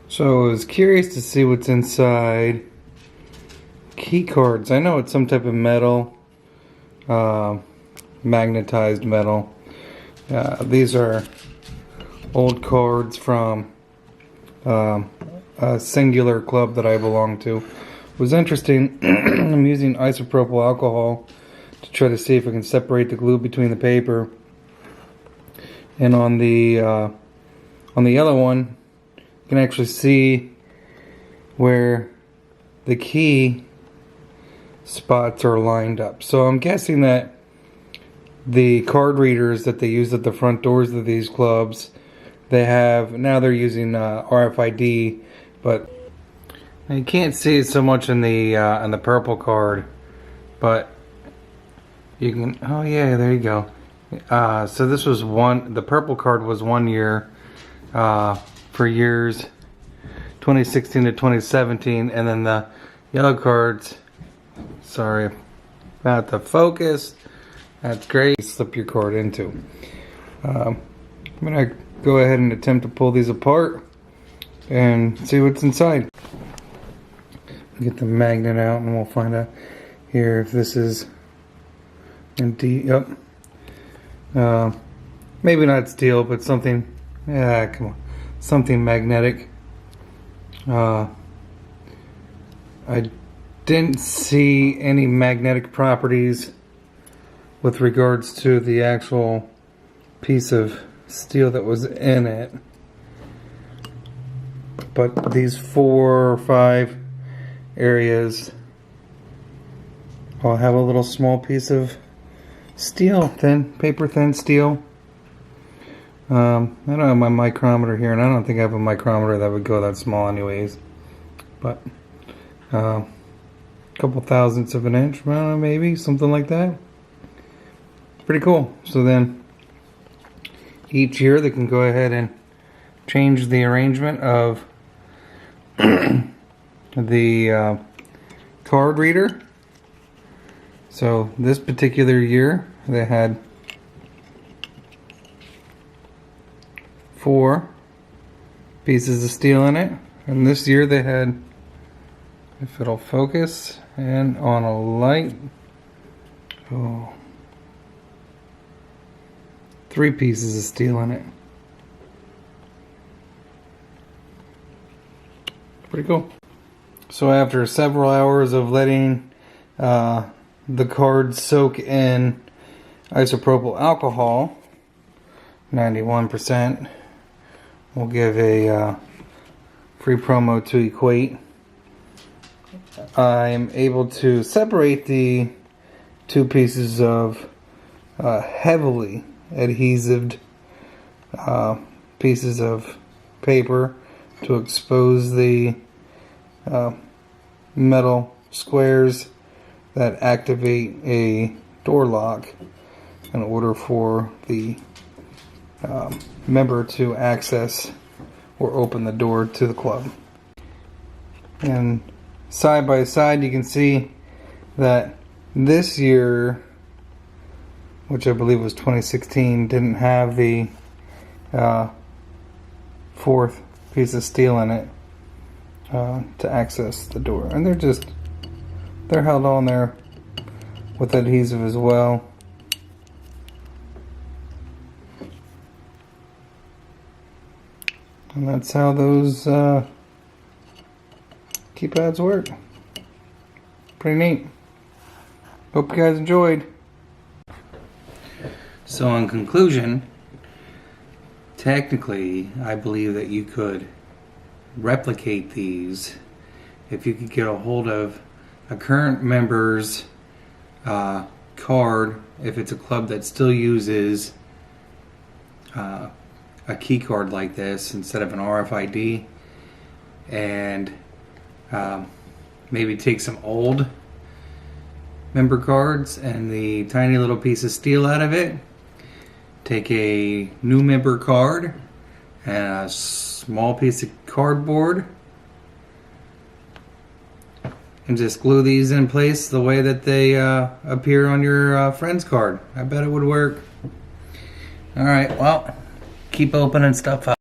So I was curious to see what's inside key cards. I know it's some type of metal, magnetized metal. These are old cards from a singular club that I belong to. It was interesting. I'm using isopropyl alcohol to try to see if I can separate the glue between the paper. And on the yellow one, you can actually see where the key spots are lined up. So I'm guessing that the card readers that they use at the front doors of these clubs, now they're using RFID, but you can't see it so much in the purple card, but you can. Oh yeah, there you go. So this was the purple card was 1 year for years 2016 to 2017, and then the yellow cards, sorry about the focus, that's great, slip your card into. I'm gonna go ahead and attempt to pull these apart and see what's inside. Get the magnet out and we'll find out here if this is indeed, yep. Maybe not steel, but something, yeah, come on, something magnetic. I didn't see any magnetic properties with regards to the actual piece of steel that was in it, but these 4 or 5 areas all have a little small piece of steel, paper thin steel. I don't have my micrometer here, and I don't think I have a micrometer that would go that small anyways, but a couple thousandths of an inch, I don't know, maybe something like that. Pretty cool. So then each year they can go ahead and change the arrangement of the card reader. So this particular year they had 4 pieces of steel in it, and this year they had, if it'll focus and on a light, 3 pieces of steel in it. Pretty cool. So after several hours of letting the cards soak in isopropyl alcohol, 91%, we'll give a free promo to Equate. I'm able to separate the 2 pieces of heavily adhesive pieces of paper to expose the metal squares that activate a door lock in order for the member to access or open the door to the club. And side by side you can see that this year, which I believe was 2016, didn't have the 4th piece of steel in it to access the door, and they're held on there with adhesive as well. And that's how those keypads work. Pretty neat. Hope you guys enjoyed. So in conclusion, technically I believe that you could replicate these if you could get a hold of a current member's card, if it's a club that still uses a key card like this instead of an RFID, and maybe take some old member cards and the tiny little piece of steel out of it, take a new member card and a small piece of cardboard, and just glue these in place the way that they appear on your friend's card. I bet it would work. Alright, well, keep opening stuff up.